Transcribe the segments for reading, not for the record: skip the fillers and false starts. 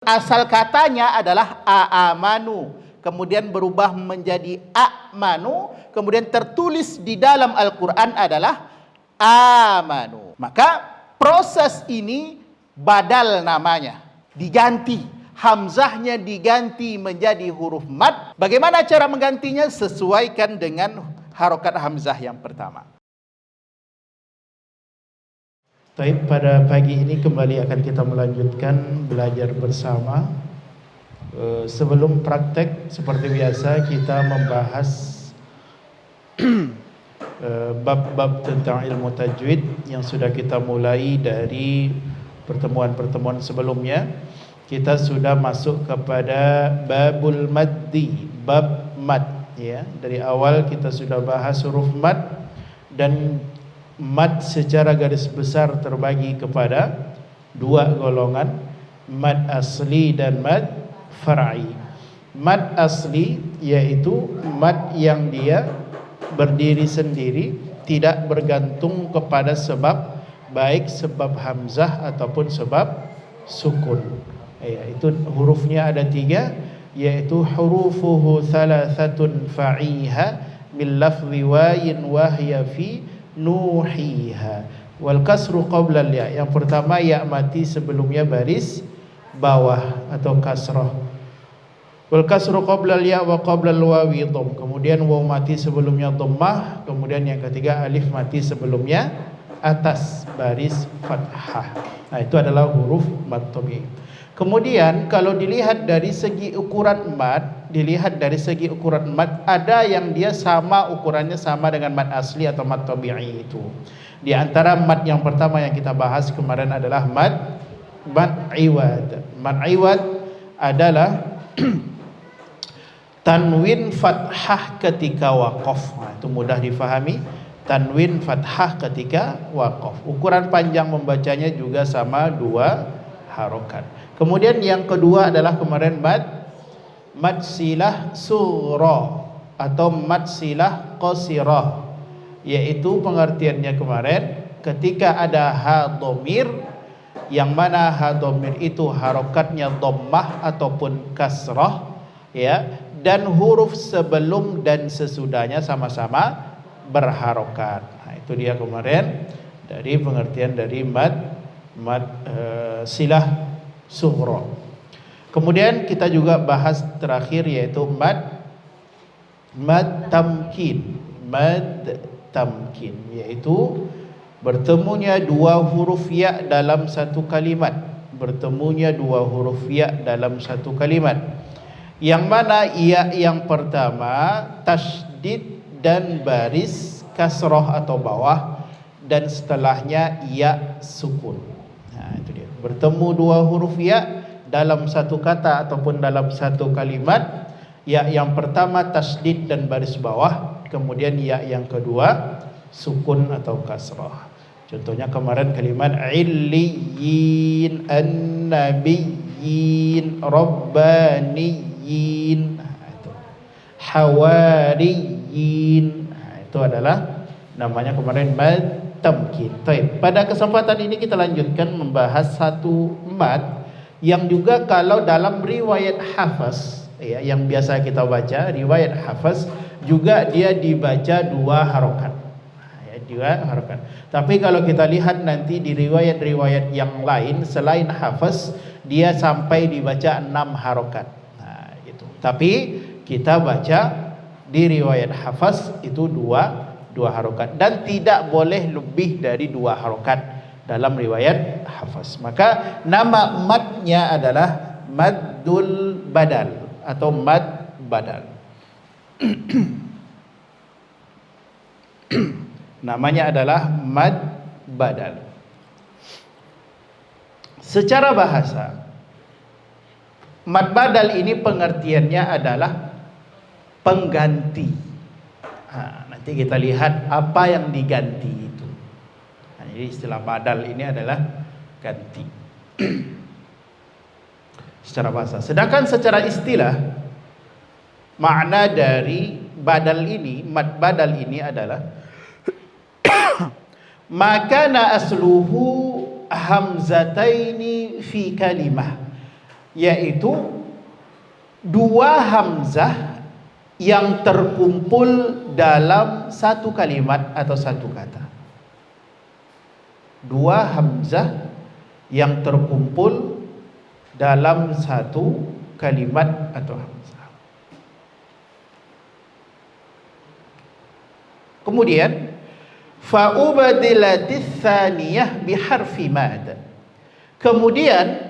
Asal katanya adalah aamanu, kemudian berubah menjadi amanu, kemudian tertulis di dalam Al-Quran adalah amanu. Maka proses ini badal namanya, diganti. Hamzahnya diganti menjadi huruf mad. Bagaimana cara menggantinya? Sesuaikan dengan harokat hamzah yang pertama. Baik, pada pagi ini kembali akan kita melanjutkan belajar bersama. Sebelum praktek, seperti biasa kita membahas bab-bab tentang ilmu tajwid yang sudah kita mulai dari pertemuan-pertemuan sebelumnya. Kita sudah masuk kepada babul maddi, bab mad, ya. Dari awal kita sudah bahas huruf mad, dan mad secara garis besar terbagi kepada dua golongan, mad asli dan mad far'i. Mad asli yaitu mad yang dia berdiri sendiri, tidak bergantung kepada sebab, baik sebab hamzah ataupun sebab sukun. Ya, itu hurufnya ada 3, yaitu hurufuhu thalathatun fa'iha min lafzi wayin wahya fi nuhiha wal kasru qabla al ya. Yang pertama ya mati sebelumnya baris bawah atau kasrah. Wal kasru qabla al ya wa qabla al wawi dhamm. Kemudian waw mati sebelumnya dhammah. Kemudian yang ketiga alif mati sebelumnya atas baris fathah. Nah, itu adalah huruf mad tabi'i. Kemudian kalau dilihat dari segi ukuran mad, ada yang dia sama, ukurannya sama dengan mad asli atau mad tabi'i itu. Di antara mad yang pertama yang kita bahas kemarin adalah mad iwad. Mad iwad adalah tanwin fathah ketika waqaf. Nah, itu mudah difahami. Tanwin fathah ketika waqaf. Ukuran panjang membacanya juga sama 2 harokat. Kemudian yang kedua adalah kemarin mad silah surah atau mad silah qasirah, yaitu pengertiannya kemarin ketika ada ha dhamir, yang mana ha dhamir itu harokatnya dhammah ataupun kasrah, ya, dan huruf sebelum dan sesudahnya sama-sama berharokat. Nah, itu dia kemarin dari pengertian dari mad silah sughra. Kemudian kita juga bahas terakhir yaitu mad tamkin. Mad tamkin yaitu bertemunya 2 huruf ya dalam satu kalimat. Bertemunya 2 huruf ya dalam satu kalimat. Yang mana ya yang pertama tasydid dan baris kasroh atau bawah, dan setelahnya ya sukun. Nah, itu dia. Bertemu 2 huruf ya dalam satu kata ataupun dalam satu kalimat. Ya yang pertama tasydid dan baris bawah, kemudian ya yang kedua sukun atau kasrah. Contohnya kemarin kalimat illiyin, annabiyyin, rabbaniyin. Nah, itu hawariyin. Nah, itu adalah namanya kemarin mad tamkin. Pada kesempatan ini kita lanjutkan membahas satu mad yang juga kalau dalam riwayat Hafs, ya, yang biasa kita baca riwayat Hafs juga dia dibaca 2 harokat. Ya, 2 harokat. Tapi kalau kita lihat nanti di riwayat-riwayat yang lain selain Hafs, dia sampai dibaca 6 harokat. Nah, gitu. Tapi kita baca di riwayat Hafs itu 2 harokat, dan tidak boleh lebih dari 2 harokat dalam riwayat Hafs. Maka nama madnya adalah maddul badal atau mad badal. Namanya adalah mad badal. Secara bahasa, mad badal ini pengertiannya adalah pengganti. Nanti kita lihat apa yang diganti itu. Nah, jadi istilah badal ini adalah ganti secara bahasa. Sedangkan secara istilah, makna dari badal ini, mad badal ini adalah makana asluhu hamzataini fi kalimah yaitu dua hamzah yang terkumpul dalam satu kalimat atau satu kata. Dua hamzah yang terkumpul dalam satu kalimat atau hamzah. Kemudian fa'ubadilatis tsaniyah biharfi mad. Kemudian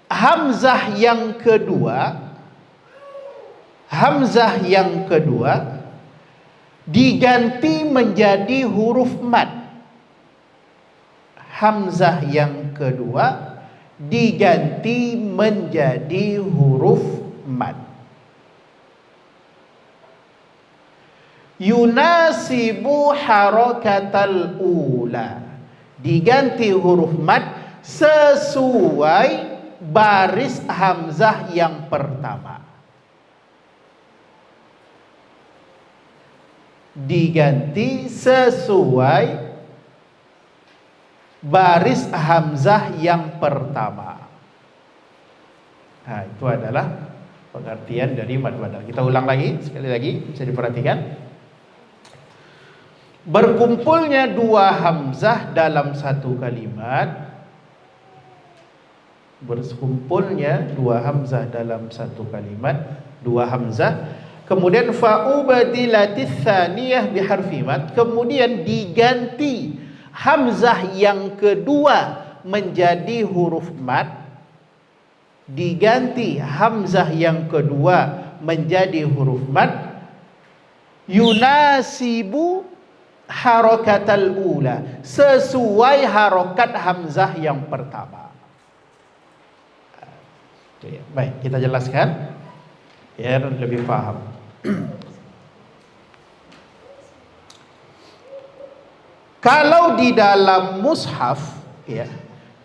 hamzah yang kedua diganti menjadi huruf mad. Hamzah yang kedua diganti menjadi huruf mad. Yunasibu harakatal ula, diganti huruf mad sesuai baris hamzah yang pertama. Diganti sesuai baris hamzah yang pertama. Nah, itu adalah pengertian dari mad badal. Kita ulang lagi, sekali lagi, bisa diperhatikan. Berkumpulnya dua hamzah dalam satu kalimat. Berkumpulnya dua hamzah dalam satu kalimat, dua hamzah. Kemudian fa'ubadilatis tsaniyah biharfi mad, kemudian diganti hamzah yang kedua menjadi huruf mad. Diganti hamzah yang kedua menjadi huruf mad. Yunasibu harakatal ula, sesuai harokat hamzah yang pertama. Baik, kita jelaskan biar lebih paham. Kalau di dalam mushaf, ya,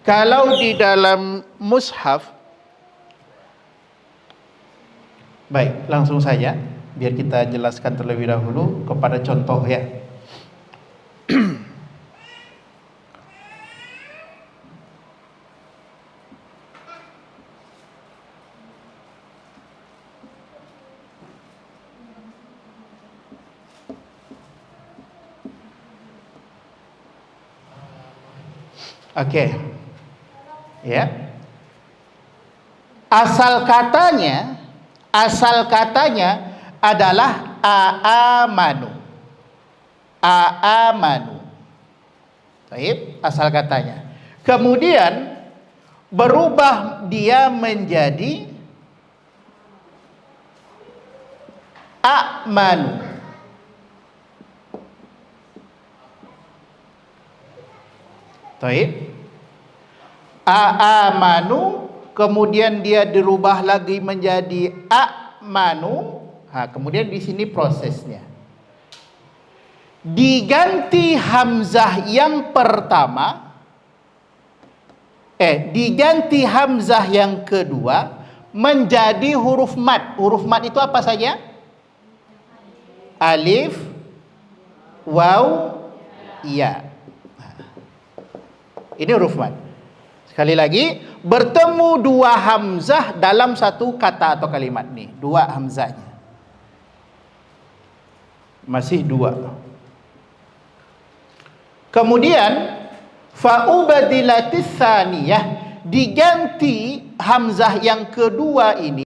kalau di dalam mushaf, baik, langsung saja biar kita jelaskan terlebih dahulu kepada contoh, ya. Oke. Ya. Asal katanya adalah aamanu. Aamanu. Baik, asal katanya. Kemudian berubah dia menjadi amanu. Baik. Aamanu, kemudian dia dirubah lagi menjadi amanu. Kemudian di sini prosesnya. Diganti hamzah yang pertama, diganti hamzah yang kedua menjadi huruf mad. Huruf mad itu apa saja? Alif, waw, ya. Ini huruf mad. Sekali lagi, bertemu dua hamzah dalam satu kata atau kalimat nih, dua hamzahnya. Masih dua. Kemudian fa'ubadilatis tsaniyah, diganti hamzah yang kedua ini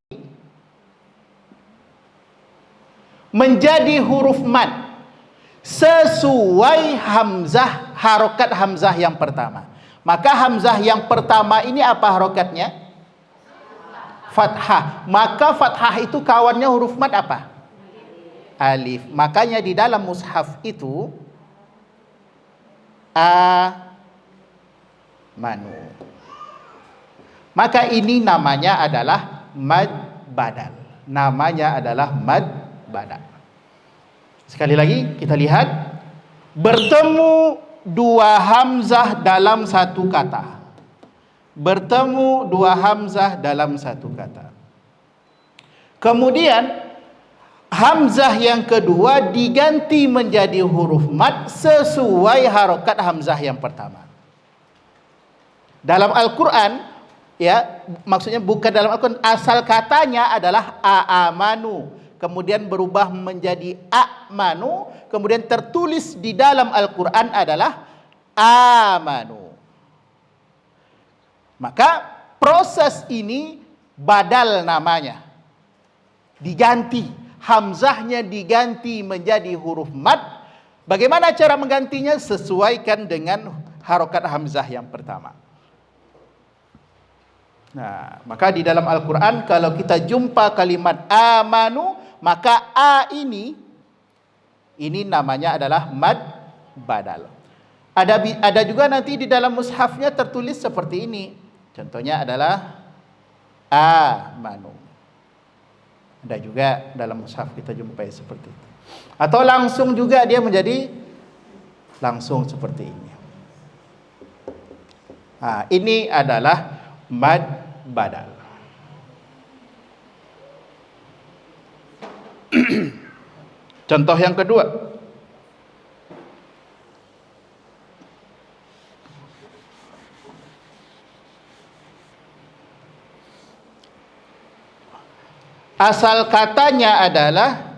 menjadi huruf mad sesuai hamzah, harokat hamzah yang pertama. Maka hamzah yang pertama ini apa harokatnya? Fathah. Maka fathah itu kawannya huruf mad apa? Alif. Makanya di dalam mushaf itu amanu. Maka ini namanya adalah mad badal. Namanya adalah mad badal. Sekali lagi kita lihat, bertemu dua hamzah dalam satu kata. Bertemu dua hamzah dalam satu kata. Kemudian hamzah yang kedua diganti menjadi huruf mad sesuai harokat hamzah yang pertama. Dalam Al-Quran, ya, maksudnya bukan dalam Al-Quran, asal katanya adalah amanu, kemudian berubah menjadi amanu, kemudian tertulis di dalam Al-Quran adalah amanu. Maka proses ini badal namanya, diganti, hamzahnya diganti menjadi huruf mad. Bagaimana cara menggantinya? Sesuaikan dengan harokat hamzah yang pertama. Nah, maka di dalam Al-Quran kalau kita jumpa kalimat amanu, maka a ini namanya adalah mad badal. Ada juga nanti di dalam mushafnya tertulis seperti ini. Contohnya adalah amanu. Ada juga dalam mushaf kita jumpai seperti itu. Atau langsung juga dia menjadi langsung seperti ini. Nah, ini adalah mad badal. Contoh yang kedua. Asal katanya adalah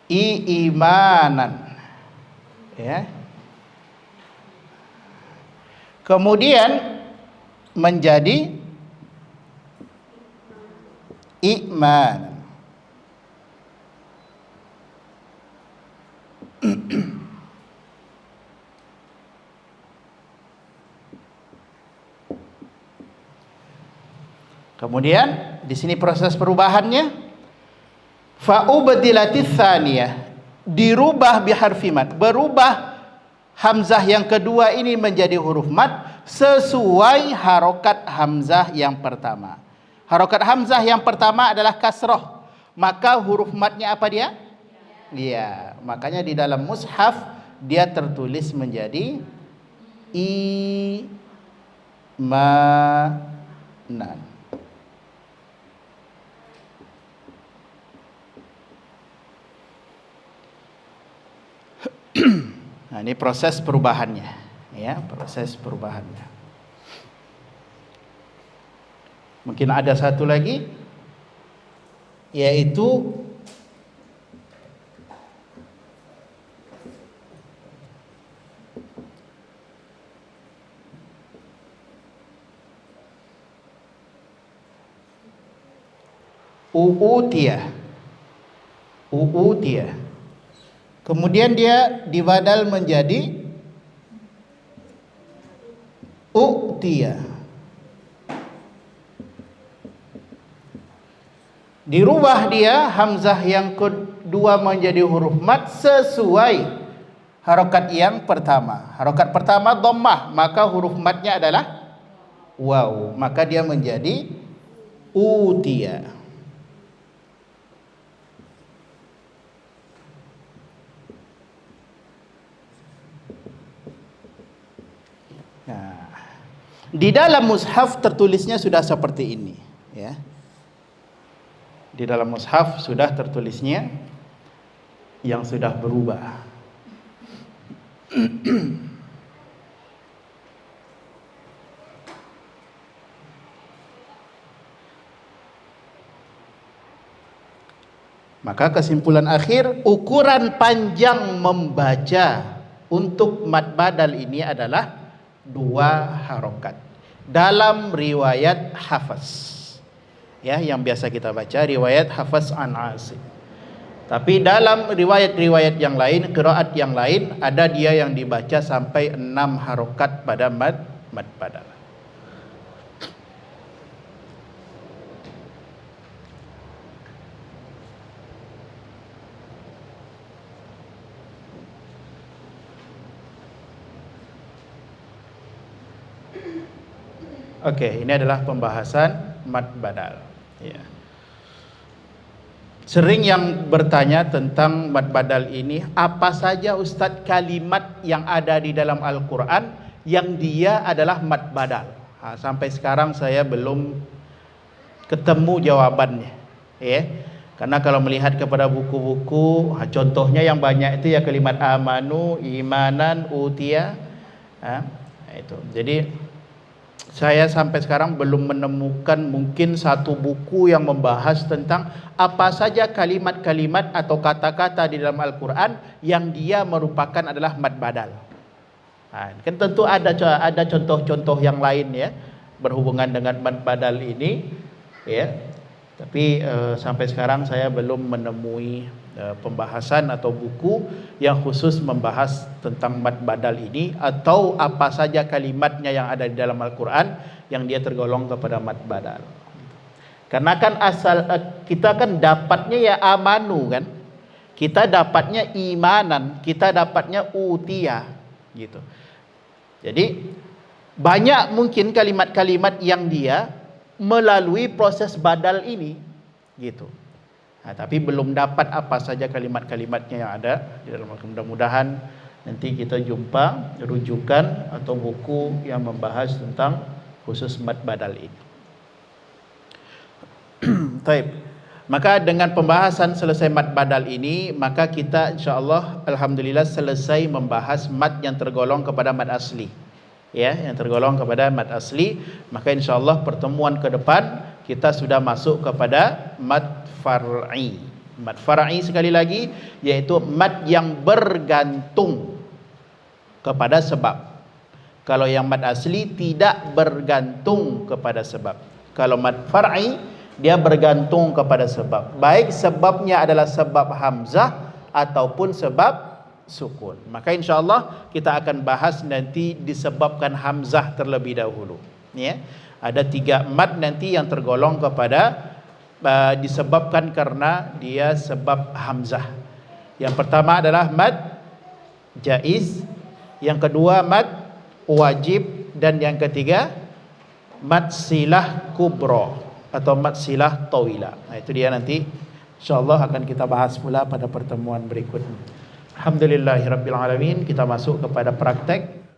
imanan, ya. Kemudian menjadi iman. Kemudian di sini proses perubahannya, fa'ubdilatis tsaniyah, dirubah biharfi mad, berubah hamzah yang kedua ini menjadi huruf mad sesuai harokat hamzah yang pertama. Harokat hamzah yang pertama adalah kasroh, maka huruf madnya apa dia? Iya, makanya di dalam mushaf dia tertulis menjadi imanan. Nah, ini proses perubahannya, ya, proses perubahannya. Mungkin ada satu lagi, yaitu u'utiyah. Kemudian dia dibadal menjadi u'tiyah. Dirubah dia hamzah yang kedua menjadi huruf mad sesuai harokat yang pertama. Harokat pertama dhammah, maka huruf madnya adalah waw, maka dia menjadi utiyah. Nah, di dalam mushaf tertulisnya sudah seperti ini, ya. Di dalam mushaf sudah tertulisnya yang sudah berubah. Maka kesimpulan akhir, ukuran panjang membaca untuk mad badal ini adalah 2 harokat dalam riwayat Hafs, ya, yang biasa kita baca riwayat Hafs an Asim. Tapi dalam riwayat-riwayat yang lain, qiraat yang lain, ada dia yang dibaca sampai 6 harokat pada mad badal. Oke, ini adalah pembahasan mad badal, ya. Sering yang bertanya tentang mad badal ini, apa saja Ustadz kalimat yang ada di dalam Al-Quran yang dia adalah mad badal? Sampai sekarang saya belum ketemu jawabannya, ya. Karena kalau melihat kepada buku-buku, contohnya yang banyak itu ya kalimat amanu, imanan, utia, itu. Jadi saya sampai sekarang belum menemukan mungkin satu buku yang membahas tentang apa saja kalimat-kalimat atau kata-kata di dalam Al-Quran yang dia merupakan adalah mad badal. Kan tentu ada contoh-contoh yang lain ya berhubungan dengan mad badal ini, ya. Tapi sampai sekarang saya belum menemui pembahasan atau buku yang khusus membahas tentang mad badal ini atau apa saja kalimatnya yang ada di dalam Al-Quran yang dia tergolong kepada mad badal. Karena kan asal kita kan dapatnya ya amanu kan, kita dapatnya imanan, kita dapatnya utia gitu. Jadi banyak mungkin kalimat-kalimat yang dia melalui proses badal ini gitu. Tapi belum dapat apa saja kalimat-kalimatnya yang ada di dalam. Mudah-mudahan nanti kita jumpa rujukan atau buku yang membahas tentang khusus mad badal ini. Taib. Maka dengan pembahasan selesai mad badal ini, maka kita insya-Allah alhamdulillah selesai membahas mad yang tergolong kepada mad asli. Ya, yang tergolong kepada mad asli, maka insya-Allah pertemuan ke depan kita sudah masuk kepada mad far'i. Mad far'i sekali lagi yaitu mad yang bergantung kepada sebab. Kalau yang mad asli tidak bergantung kepada sebab. Kalau mad far'i dia bergantung kepada sebab. Baik sebabnya adalah sebab hamzah ataupun sebab sukun. Maka insya-Allah kita akan bahas nanti disebabkan hamzah terlebih dahulu. Ya. Ada 3 mad nanti yang tergolong kepada disebabkan karena dia sebab hamzah. Yang pertama adalah mad jaiz, yang kedua mad wajib, dan yang ketiga mad silah kubra atau mad silah tawila. Itu dia nanti insyaallah akan kita bahas pula pada pertemuan berikutnya. Alhamdulillahirabbil alamin. Kita masuk kepada praktek